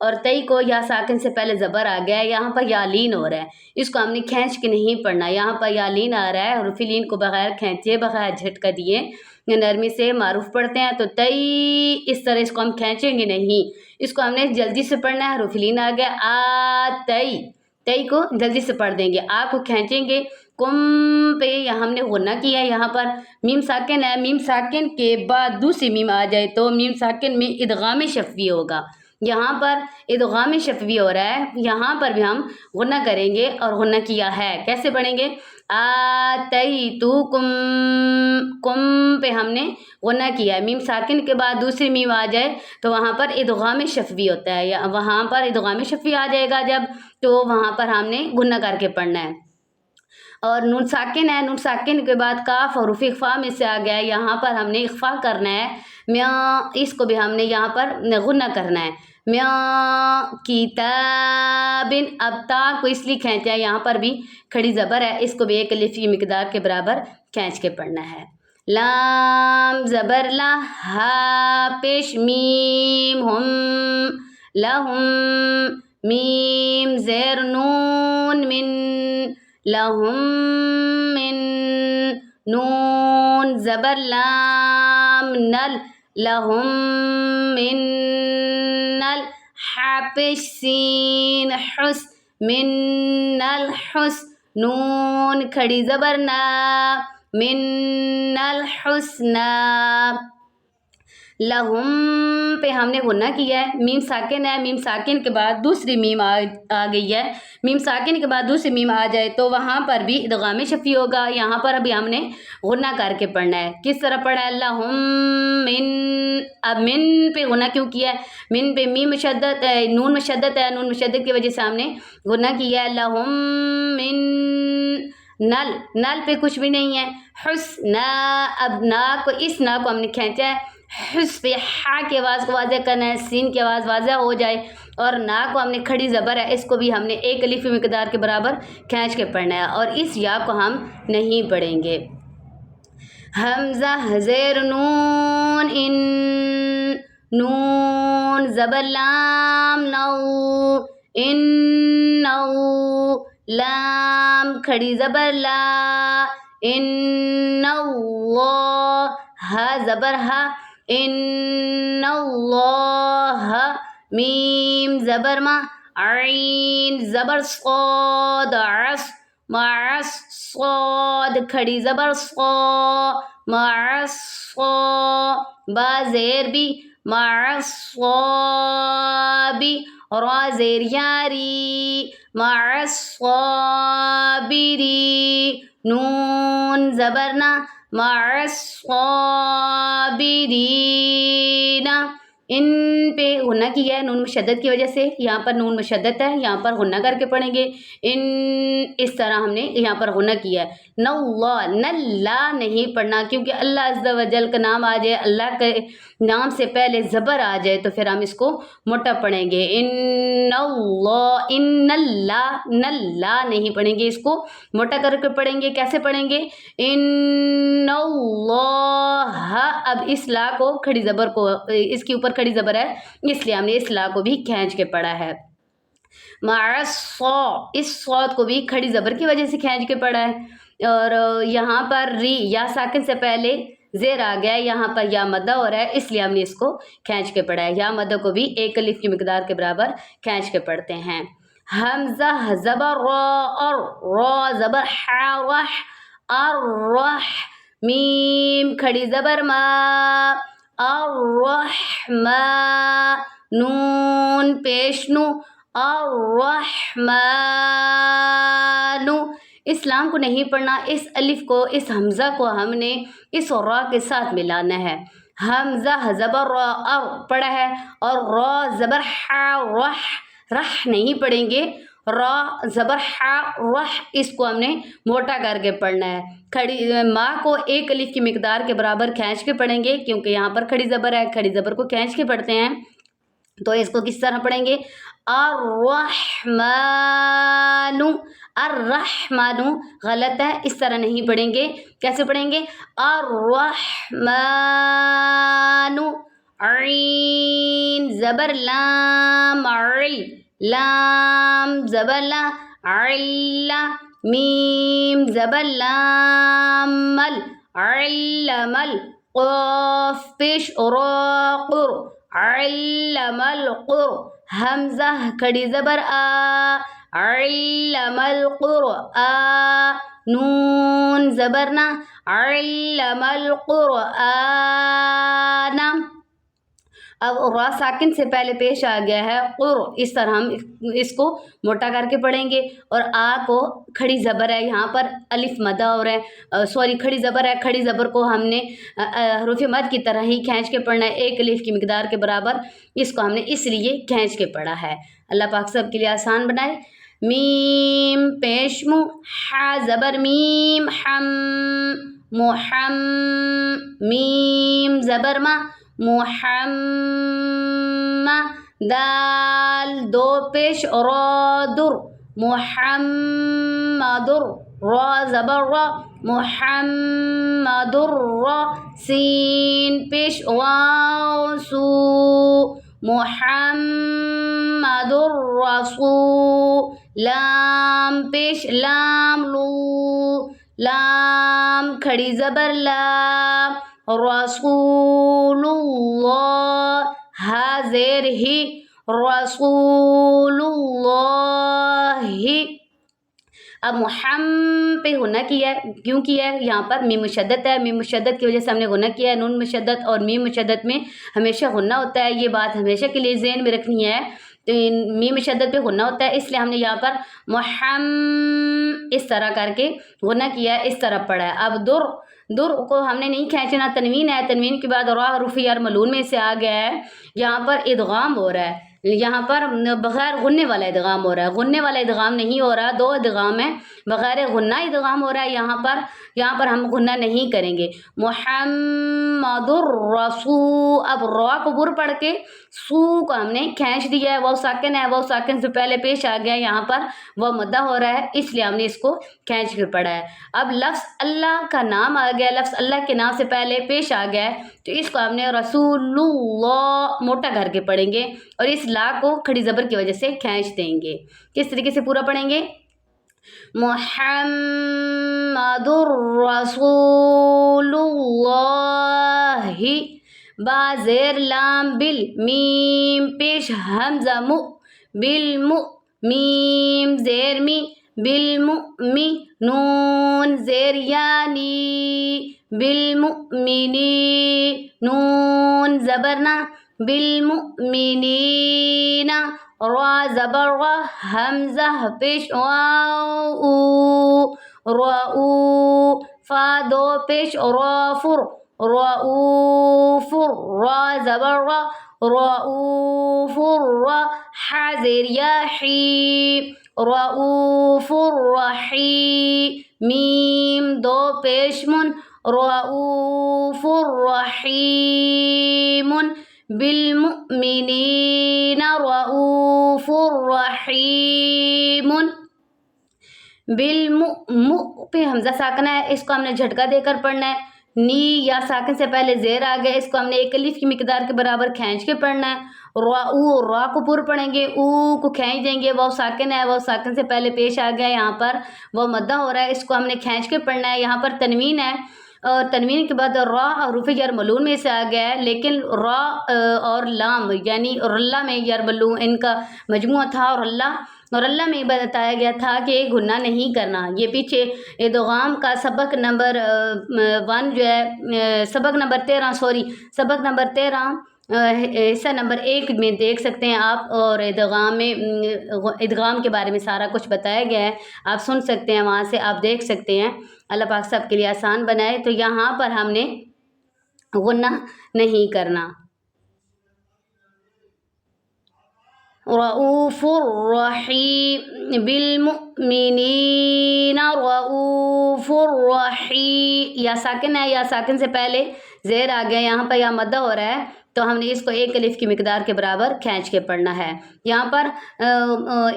اور تئی کو یا ساکن سے پہلے زبر آ گیا ہے، یہاں پر یا لین ہو رہا ہے، اس کو ہم نے کھینچ کے نہیں پڑھنا، یہاں پر یا لین آ رہا ہے، حروف لین کو بغیر کھینچے بغیر جھٹکا دیے نرمی سے معروف پڑھتے ہیں، تو تئی اس طرح اس کو ہم کھینچیں گے نہیں، اس کو ہم نے جلدی سے پڑھنا ہے، حروف لین آ گیا آ تئی، تئی کو جلدی سے پڑھ دیں گے، آ کو کھینچیں گے، کم پہ یہاں ہم نے غنہ کیا ہے، یہاں پر میم ساکن ہے، میم ساکن کے بعد دوسری میم آ جائے تو میم ساکن میں ادغام شفوی ہوگا، یہاں پر ادغام شفوی ہو رہا ہے، یہاں پر بھی ہم غنہ کریں گے اور غنہ کیا ہے، کیسے پڑھیں گے آتیتوکم، کم پہ ہم نے غنہ کیا ہے، میم ساکن کے بعد دوسری میم آ جائے تو وہاں پر ادغام شفوی ہوتا ہے، یا وہاں پر ادغام شفوی آ جائے گا جب، تو وہاں پر ہم نے غنہ کر کے پڑھنا ہے، اور نون ساکن ہے، نون ساکن کے بعد کاف حروف اخفا میں سے آ گیا ہے، یہاں پر ہم نے اخفا کرنا ہے، میاں اس کو بھی ہم نے یہاں پر غنہ کرنا ہے، میاں کتابن، اب تا کو اس لیے کھینچا ہے، یہاں پر بھی کھڑی زبر ہے، اس کو بھی ایک الف کی مقدار کے برابر کھینچ کے پڑھنا ہے، لام زبر لا، ہا پیش میم ہم لہم، میم زیر نون من لہم من، نون زبر لام نل لہم من نل، حافظ سین حس من الحس، نون کھڑی زبر نا من الحسنا، لہم پہ ہم نے غنہ کیا ہے، میم ساکن ہے، میم ساکن کے بعد دوسری میم آ گئی ہے، میم ساکن کے بعد دوسری میم آ جائے تو وہاں پر بھی ادغام شفوی ہوگا، یہاں پر ابھی ہم نے غنہ کر کے پڑھنا ہے، کس طرح پڑھا ہے لہم من، اب من پہ غنہ کیوں کیا ہے، من پہ میم مشدد ہے، نون مشدد ہے، نون مشدد کی وجہ سے ہم نے غنہ کیا ہے، لہم من نل، نل پہ کچھ بھی نہیں ہے، حسنا، اب نا کو اس نا کو ہم نے کھینچا ہے، حس پہ ہا کی آواز کو واضح کرنا ہے، سین کی آواز واضح ہو جائے، اور نا کو ہم نے کھڑی زبر ہے، اس کو بھی ہم نے ایک الف مقدار کے برابر کھینچ کے پڑھنا ہے، اور اس یا کو ہم نہیں پڑھیں گے، حمزہ زیر نون ان، نون زبر لام نو ان نو، لام کھڑی زبر لا ان اللہ، ہا زبر ہا ان اللہ، میم زبر ما، عین زبر صاد عص معص، صاد کھڑی زبر صا معصا، با زیر بھی معصابی، را زیر یاری معصابری، نون زبرنا معصابرین، ان پہ غنہ کیا ہے نون مشدد کی وجہ سے، یہاں پر نون مشدد ہے، یہاں پر غنہ کر کے پڑھیں گے، ان اس طرح ہم نے یہاں پر غنہ کیا ہے، نلا نلا نہیں پڑھنا، کیونکہ اللہ عز و جل کا نام آ جائے، اللہ کے نام سے پہلے زبر آ جائے تو پھر ہم اس کو موٹا پڑھیں گے، ان اللہ، ان اللہ، نلا نہیں پڑھیں گے، اس کو موٹا کر کے پڑھیں گے، کیسے پڑھیں گے، ان اللہ، اب اس لا کو کھڑی زبر کو اس کے اوپر کھڑی زبر ہے، اس لیے ہم نے اس لا کو بھی کھینچ کے پڑھا ہے، معصا، اس صاد کو بھی کھڑی زبر کی وجہ سے کھینچ کے پڑھا ہے، اور یہاں پر ری یا ساکن سے پہلے زیر آ گیا ہے، یہاں پر یا مدہ ہو رہا ہے، اس لیے ہم نے اس کو کھینچ کے پڑھا ہے، یا مدہ کو بھی ایک الف کی مقدار کے برابر کھینچ کے پڑھتے ہیں، حمزہ زبر را، اور را زبر حا رح، الرح، میم کھڑی زبر ما، الرحمن، نون پیش نو، الرحمن، اسلام کو نہیں پڑھنا، اس الف کو، اس حمزہ کو ہم نے اس را کے ساتھ ملانا ہے، حمزہ زبر را ار پڑھا ہے، اور را زبر حا رح، رح نہیں پڑھیں گے، را زبر حا رح، اس کو ہم نے موٹا کر کے پڑھنا ہے، کھڑی ماں کو ایک الف کی مقدار کے برابر کھینچ کے پڑھیں گے، کیونکہ یہاں پر کھڑی زبر ہے، کھڑی زبر کو کھینچ کے پڑھتے ہیں، تو اس کو کس طرح پڑھیں گے، الرحمن، الرحمن غلط ہے، اس طرح نہیں پڑھیں گے، کیسے پڑھیں گے، الرحمن عین زبر لام عل لام زبر لا علا میم زبر لام مل علم القاف پیش را قر علم القر حمزہ کھڑی زبر آ علم القرآن نون زبرنا علم القرآن اب را ساکن سے پہلے پیش آ گیا ہے قر اس طرح ہم اس کو موٹا کر کے پڑھیں گے اور آ کو کھڑی زبر ہے یہاں پر الف مدہ ہو رہا ہے کھڑی زبر ہے کھڑی زبر کو ہم نے حروف مد کی طرح ہی کھینچ کے پڑھنا ہے ایک الف کی مقدار کے برابر اس کو ہم نے اس لیے کھینچ کے پڑھا ہے اللہ پاک سب کے لیے آسان بنائے میم پیش مو حا زبر میم حم محم میم زبر ما محمد دال دو پیش را در محمد را زبر را محمد را سین پیش واو سو محمد الرسول لام پیش لام لو لام کھڑی زبر لا رسول اللہ ہا زیر ہی رسول اللہ اب محم پہ غنہ کیا ہے کیوں کیا ہے یہاں پر میم مشدد ہے میم مشدد کی وجہ سے ہم نے غنہ کیا ہے نون مشدد اور میم مشدد میں ہمیشہ غنہ ہوتا ہے یہ بات ہمیشہ کے لیے ذہن میں رکھنی ہے تو میم مشدد پہ غنہ ہوتا ہے اس لیے ہم نے یہاں پر محم اس طرح کر کے غنہ کیا ہے اس طرح پڑھا ہے اب در کو ہم نے نہیں کھینچنا تنوین ہے تنوین کے بعد را حروف جر ملون میں سے آ گیا ہے یہاں پر ادغام ہو رہا ہے یہاں پر بغیر غننے والا ادغام ہو رہا ہے غننے والا ادغام نہیں ہو رہا دو ادغام ہے بغیر غنہ ادغام ہو رہا ہے یہاں پر ہم غنہ نہیں کریں گے محمد الرسول اب را کو بر پڑھ کے سو کو ہم نے کھینچ دیا ہے وہ ساکن ہے وہ ساکن سے پہلے پیش آ گیا ہے یہاں پر وہ مدہ ہو رہا ہے اس لیے ہم نے اس کو کھینچ کر پڑھا ہے اب لفظ اللہ کا نام آ گیا لفظ اللہ کے نام سے پہلے پیش آ گیا ہے تو اس کو ہم نے رسول اللہ موٹا کر کے پڑھیں گے اور اس لا کو کھڑی زبر کی وجہ سے کھینچ دیں گے کس طریقے سے پورا پڑھیں گے محمد الرسول اللہ با زیر لام بل میم پیش حمزہ مو بالمو میم زیر می بالمؤمن نون زیر یعنی بالمؤمنین نون زبرنا بالمؤمنین را زبر را حمزہ پیش واو راؤ فا دو پیش رافر رؤوف را زبر را رؤوف را حذر یحی رؤوف رحیم میم دو پیش من رؤوف رحیم بالمؤمنین رؤوف رحیم بالمؤمن پہ حمزہ ساکنہ ہے اس کو ہم نے جھٹکا دے کر پڑھنا ہے نی یا ساکن سے پہلے زیر آ گیا اس کو ہم نے ایک الف کی مقدار کے برابر کھینچ کے پڑھنا ہے را کو پر پڑھیں گے او کو کھینچ دیں گے وہ ساکن ہے وہ ساکن سے پہلے پیش آ گیا یہاں پر وہ مدہ ہو رہا ہے اس کو ہم نے کھینچ کے پڑھنا ہے یہاں پر تنوین ہے اور تنوین کے بعد را حروف جر ملون میں سے آ گیا ہے لیکن را اور لام یعنی رلہ میں یر ملون ان کا مجموعہ تھا اور اللہ میں بتایا گیا تھا کہ غنہ نہیں کرنا یہ پیچھے ادغام کا سبق نمبر 1 جو ہے سبق نمبر 13 حصہ نمبر 1 میں دیکھ سکتے ہیں آپ اور ادغام کے بارے میں سارا کچھ بتایا گیا ہے آپ سن سکتے ہیں وہاں سے آپ دیکھ سکتے ہیں اللہ پاک سب کے لیے آسان بنائے تو یہاں پر ہم نے غنہ نہیں کرنا رؤوف الرحیم بالمؤمنین رؤوف الرحیم یا ساکن ہے یا ساکن سے پہلے زیر آ گیا یہاں پر یا مدہ ہو رہا ہے تو ہم نے اس کو ایک الف کی مقدار کے برابر کھینچ کے پڑھنا ہے یہاں پر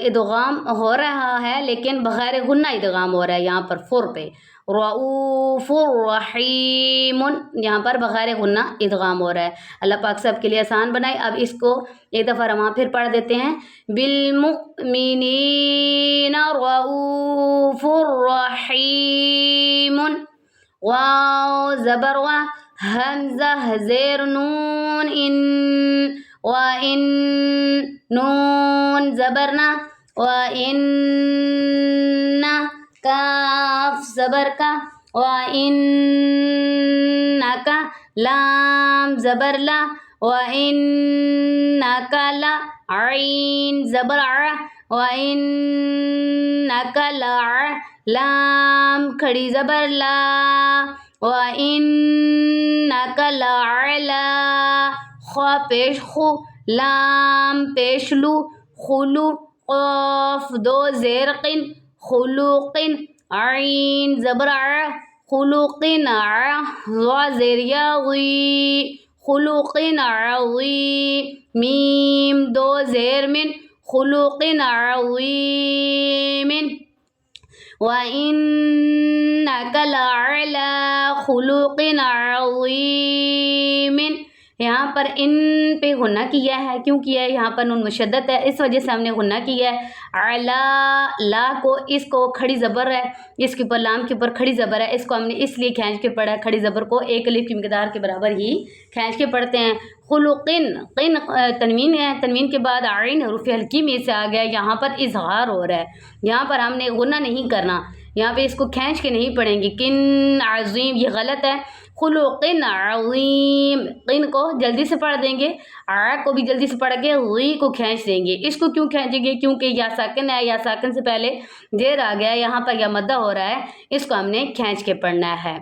ادغام ہو رہا ہے لیکن بغیر غنہ ادغام ہو رہا ہے یہاں پر فر پہ رؤوف رحیم، یہاں پر بغیر غنہ ادغام ہو رہا ہے۔ اللہ پاک سب کے لیے آسان بنائے۔ اب اس کو ایک دفعہ ہم پھر پڑھ دیتے ہیں۔ بالمؤمنین رؤوف رحیم، واو زبر وا، حمزہ زیر نون ان، وَإِن، نون زبرنا، وَإِنَّ، کاف زبر کا، وَإِنَّكَ، لام زبر لا، وَإِنَّكَ لا، عین زبر ع، وَإِنَّكَ لَعَ، لام کھڑی زبر لا، وَإِنَّكَ لَعَلَى، خوا پیش خو، لام پیش لو، خلو، قاف دو زیر قن، خلوق، عین زبر ع، خلوق ع، ضا زیر یا غی، خلوق عظیم، میم دو زیر من، خلوق عظیم، وَإِنَّكَ لَعَلَى خُلُقٍ عَظِيمٍ۔ یہاں پر ان پہ غنہ کیا ہے، کیوں کیا ہے؟ یہاں پر نون مشدد ہے، اس وجہ سے ہم نے غنہ کیا ہے۔ علا، لا کو، اس کو کھڑی زبر ہے، اس کے اوپر لام کے اوپر کھڑی زبر ہے، اس کو ہم نے اس لیے کھینچ کے پڑھا ہے، کھڑی زبر کو ایک الف کی مقدار کے برابر ہی کھینچ کے پڑھتے ہیں۔ خلقن، قن تنوین ہے، تنوین کے بعد عین حروف ہلکی میں سے آ گیا، یہاں پر اظہار ہو رہا ہے، یہاں پر ہم نے غنہ نہیں کرنا، یہاں پہ اس کو کھینچ کے نہیں پڑھیں گے۔ کن عظیم، یہ غلط ہے۔ خلق عظیم، قن کو جلدی سے پڑھ دیں گے، ع کو بھی جلدی سے پڑھ کے غی کو کھینچ دیں گے۔ اس کو کیوں کھینچیں گے؟ کیونکہ یا ساکن ہے، یا ساکن سے پہلے زیر آ گیا ہے، یہاں پر یا مدہ ہو رہا ہے، اس کو ہم نے کھینچ کے پڑھنا ہے۔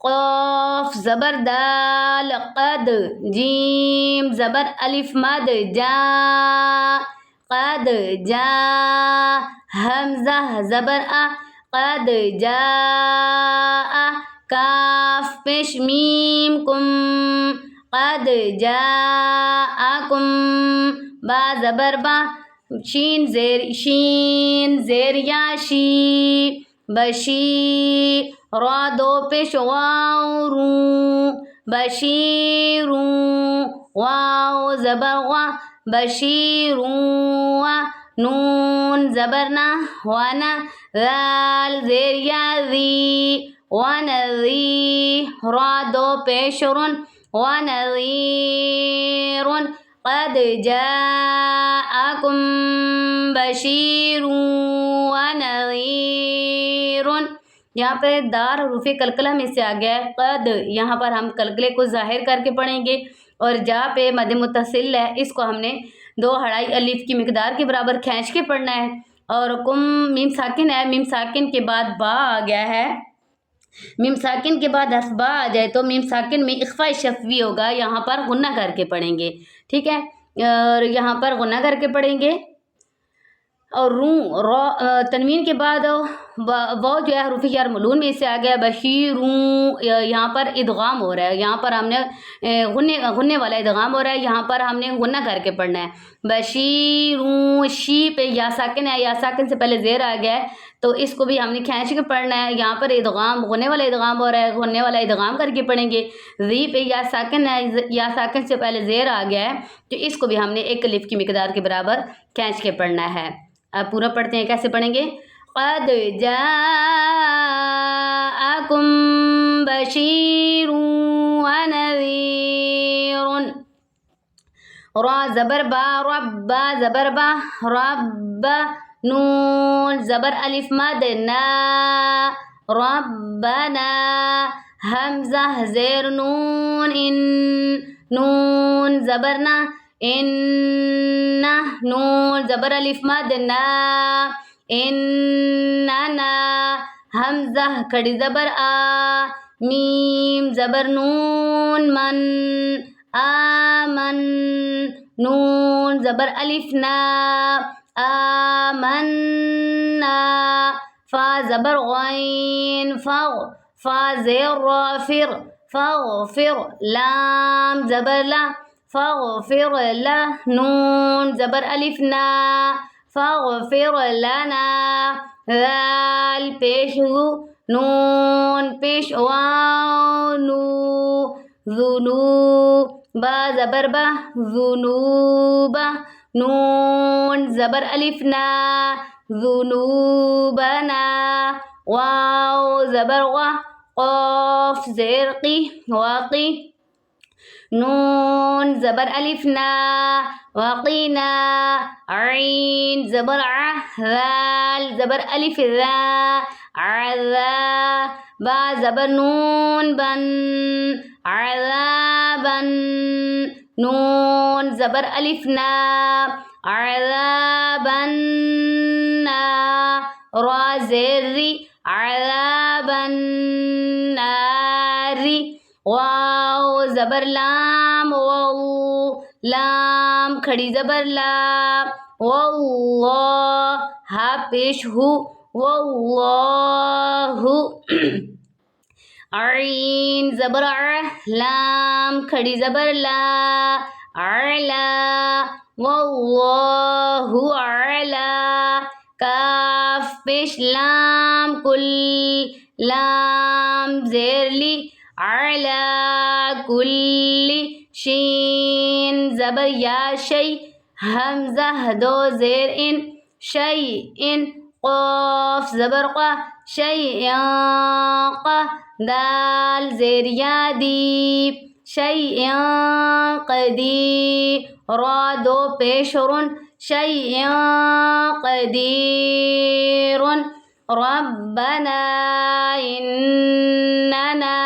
قاف زبر دال، قد، جیم زبر الف مد، جا، قد جا، حمزہ زبر ا، قد جاء، کاف پیش میم کم، قد جاءکم، با زبر با، شین زیر یا شی، بشی، را دو پیش واو رو، بشیر، واو زبر وا، بشیر، نون زبرنا، وانا، ذال زیر یا ذی، ونذی، را دو پیش رن، ونذیر، قد جاءکم بشیر ونذیر۔ یہاں پہ دار حروف قلقلہ میں سے آ گیا ہے قد، یہاں پر ہم قلقلے کو ظاہر کر کے پڑھیں گے، اور جا پہ مد متصل ہے، اس کو ہم نے 2 اڑائی الف کی مقدار کے برابر کھینچ کے پڑھنا ہے۔ اور کم میم ساکن ہے، میم ساکن کے بعد با آ گیا ہے، میم ساکن کے بعد حرف با آ جائے تو میم ساکن میں اخفاء شفوی ہوگا، یہاں پر غنہ کر کے پڑھیں گے، ٹھیک ہے، اور یہاں پر غنہ کر کے پڑھیں گے۔ اور تنوین کے بعد وہ جو ہے حروف جر ملون میں سے آ گیا بشیروں، یہاں پر ادغام ہو رہا ہے، یہاں پر ہم نے غننے والا ادغام ہو رہا ہے، یہاں پر ہم نے غنہ کر کے پڑھنا ہے۔ بشیروں، شی پہ یا ساکن ہے، یا ساکن سے پہلے زیر آ گیا ہے، تو اس کو بھی ہم نے کھینچ کے پڑھنا ہے، یہاں پر ادغام غننے والا ادغام ہو رہا ہے، غننے والا ادغام کر کے پڑھیں گے۔ ذی پہ یا ساکن ہے، یا ساکن سے پہلے زیر آ گیا ہے، تو اس کو بھی ہم نے ایک الف کی مقدار کے برابر کھینچ کے پڑھنا ہے۔ اب پورا پڑھتے ہیں، کیسے پڑھیں گے؟ قد جاءکم بشیر ونذیر، را زبر با، رب زبر با، رب، نون زبر الف مد نا، ربنا، حمزہ زیر نون ان، نون زبرنا، ان، نون زبر الف مد نا، اننا، حمزہ کھڑی زبر آ، میم زبر نون من، آمن، نون زبر الف نا، آمنا، فا زبر غین، فا زیر رافر، فاغفر، لام زبر لا، فاغفر لا، نون زبر الف نا، فاغفر لنا، ذال پیش ذو، نون پیش واو نو ذنو با زبر با ذنوبا نون زبر الف نا ذنوبنا واو زبر وا قاف زیر قی واقی نون زبر الف نا وقینا عین زبر ع ذال زبر الف ذا عذا با زبر نون بن عذابا نون زبر الف نا عذابا را زیر ری عذابا النار واو زبر لام واو لام کھڑی زبر لا واللہ ہا پیش ہو واللہ عین زبر ع لام کھڑی زبر لا علا واللہ علا کاف پیش لام کل لام زیر لی علا کل شین زبر یا شی حمزہ دو زیر ان شی ان قاف زبر قا شی قا دال زیر یا دی شی قدیر را دو پیش رن شی قدیر ربنا إننا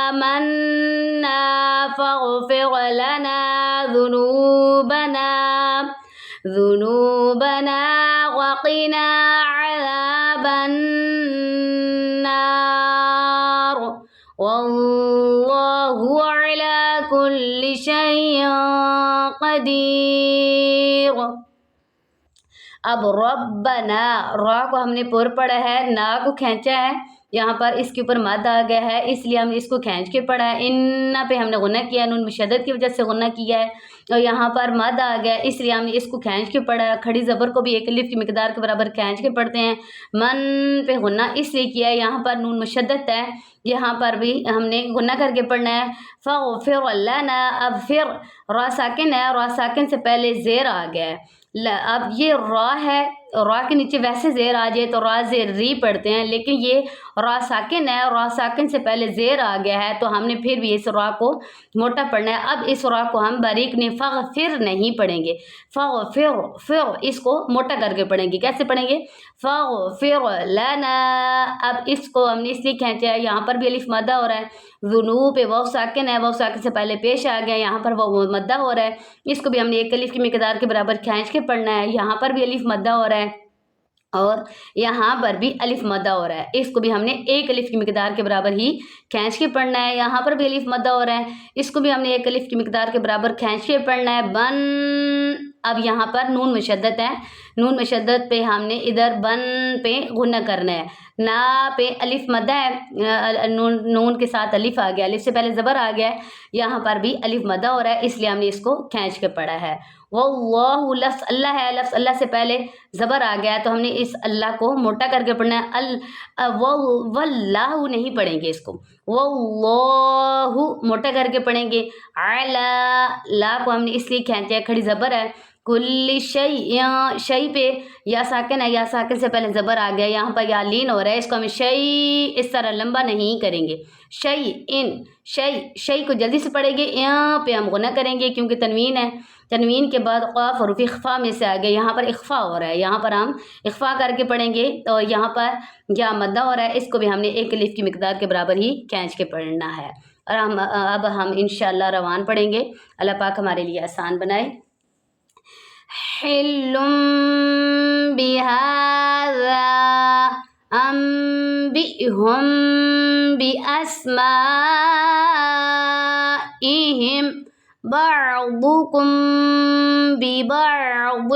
آمنا فاغفر لنا ذنوبنا وقنا عذاب النار والله على كل شيء قدیر. اب ربنا را کو ہم نے پر پڑھا ہے نا کو کھینچا ہے یہاں پر اس کے اوپر مد آ گیا ہے اس لیے ہم نے اس کو کھینچ کے پڑھا ہے ان پہ ہم نے غنہ کیا ہے نون مشدد کی وجہ سے غنہ کیا ہے اور یہاں پر مد آ گیا اس لیے ہم نے اس کو کھینچ کے پڑھا ہے کھڑی زبر کو بھی ایک الف کی مقدار کے برابر کھینچ کے پڑھتے ہیں من پہ غنہ اس لیے کیا ہے یہاں پر نون مشدد ہے یہاں پر بھی ہم نے غنہ کر کے پڑھنا ہے فاغفر لنا اب پھر را ساکن ہے را ساکن سے پہلے زیر آ گیا ہے اب یہ را ہے را کے نیچے ویسے زیر آ جائے تو را زیر ری پڑھتے ہیں لیکن یہ را ساکن ہے را ساکن سے پہلے زیر آ گیا ہے تو ہم نے پھر بھی اس را کو موٹا پڑھنا ہے اب اس را کو ہم باریک فغفر نہیں پڑھیں گے فر اس کو موٹا کر کے پڑھیں گے کیسے پڑھیں گے فغفر لنا اب اس کو ہم نے اس لیے کھینچا ہے یہاں پر بھی الف مدہ ہو رہا ہے ذنوب پہ واو ساکن ہے واو ساکن سے پہلے پیش آ گیا یہاں پر وہ مدہ ہو رہا ہے اس کو بھی ہم نے ایک الف کی مقدار کے برابر کھینچ کے پڑھنا ہے یہاں پر بھی الف مدہ ہو رہا ہے اور یہاں پر بھی الف مدہ ہو رہا ہے اس کو بھی ہم نے ایک الف کی مقدار کے برابر ہی کھینچ کے پڑھنا ہے یہاں پر بھی الف مدہ ہو رہا ہے اس کو بھی ہم نے ایک الف کی مقدار کے برابر کھینچ کے پڑھنا ہے بن اب یہاں پر نون مشدد ہے نون مشدد پہ ہم نے ادھر بن پہ غنہ کرنا ہے نا پہ الف مدہ ہے نون کے ساتھ الف آ گیا الف سے پہلے زبر آ گیا ہے یہاں پر بھی الف مدہ ہو رہا ہے اس لیے ہم نے اس کو کھینچ کے پڑھا ہے واللہ لفظ اللہ ہے لفظ اللہ سے پہلے زبر آ گیا تو ہم نے اس اللہ کو موٹا کر کے پڑھنا ہے واللہ نہیں پڑھیں گے اس کو واللہ موٹا کر کے پڑھیں گے علی لا کو ہم نے اس لیے کھینچا ہے کھڑی زبر ہے کل شی پہ یا ساکن ہے یا ساکن سے پہلے زبر آ گیا یہاں پر یا لین ہو رہا ہے اس کو ہم شی اس طرح لمبا نہیں کریں گے شی کو جلدی سے پڑھیں گے پہ ہم غنہ کریں گے کیونکہ تنوین ہے تنوین کے بعد قاف حروف اخفا میں سے آگے یہاں پر اخفا ہو رہا ہے یہاں پر ہم اخفا کر کے پڑھیں گے تو یہاں پر یا مدہ ہو رہا ہے اس کو بھی ہم نے ایک الف کی مقدار کے برابر ہی کھینچ کے پڑھنا ہے اور اب ہم انشاءاللہ روان پڑھیں گے اللہ پاک ہمارے لیے آسان بنائے حلم بهذا أنبئهم بأسمائهم بعضكم ببعض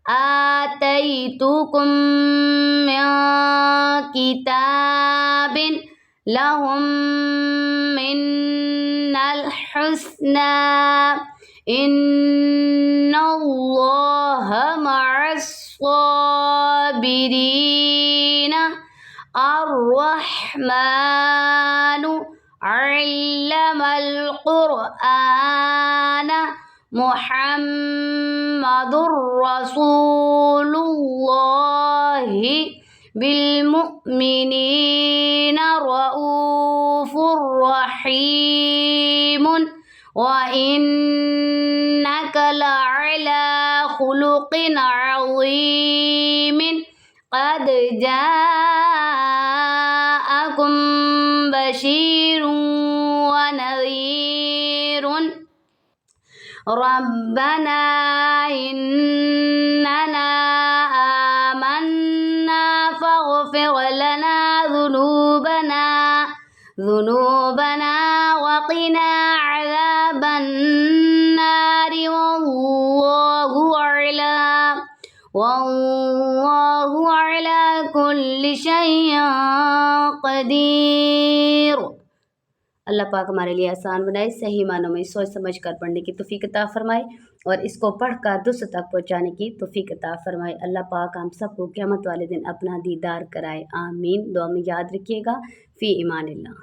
آتيتكم من كتاب لهم من الحسنى إن الله مع الصابرين الرحمن علم القرآن محمد رسول الله بالمؤمنين رؤوف رحيم وإنك لعلى خلق عظيم قد جاءكم بشير ونذير ربنا إننا آمنا فاغفر لنا ذنوبنا وقنا عذاب النار والله على كل شيء قدیر۔ اللہ پاک ہمارے لیے آسان بنائے، صحیح معنوں میں سوچ سمجھ کر پڑھنے کی توفیق عطا فرمائے اور اس کو پڑھ کر دوسروں تک پہنچانے کی توفیق عطا فرمائے۔ اللہ پاک ہم سب کو قیامت والے دن اپنا دیدار کرائے، آمین۔ دعا میں یاد رکھیے گا، فی امان اللہ۔